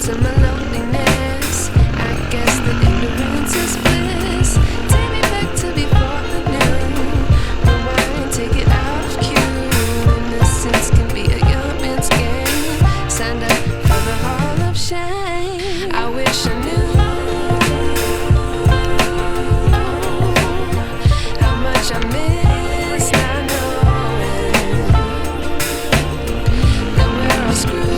to my loneliness. I guess that ignorance is bliss. Take me back to before I knew. Rewind, take it out of cue. Innocence can be a young man's game. Signed up for the hall of shame. I wish I knew how much I miss not knowing that we're all screwed.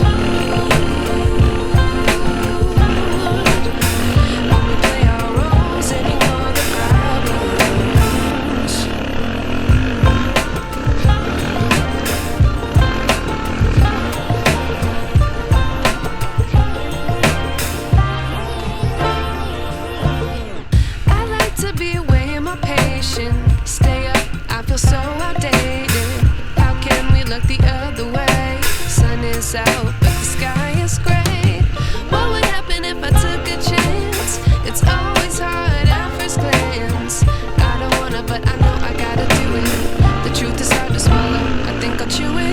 Stay up, I feel so outdated. How can we look the other way? Sun is out, but the sky is gray. What would happen if I took a chance? It's always hard at first glance. I don't wanna, but I know I gotta do it. The truth is hard to swallow, I think I'll chew it.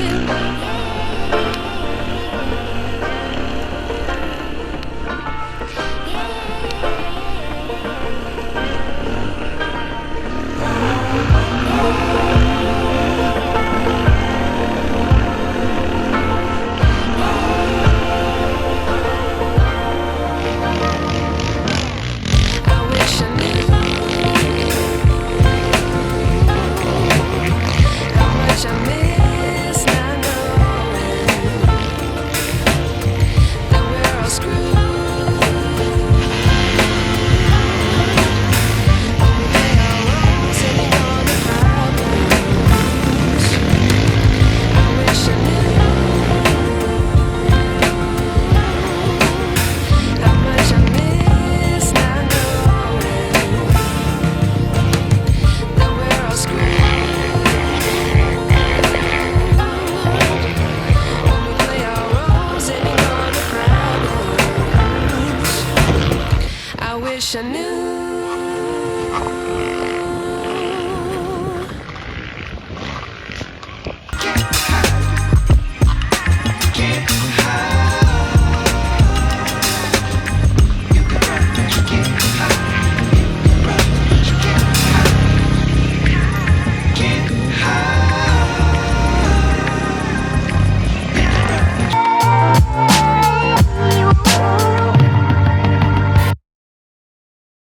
I wish I knew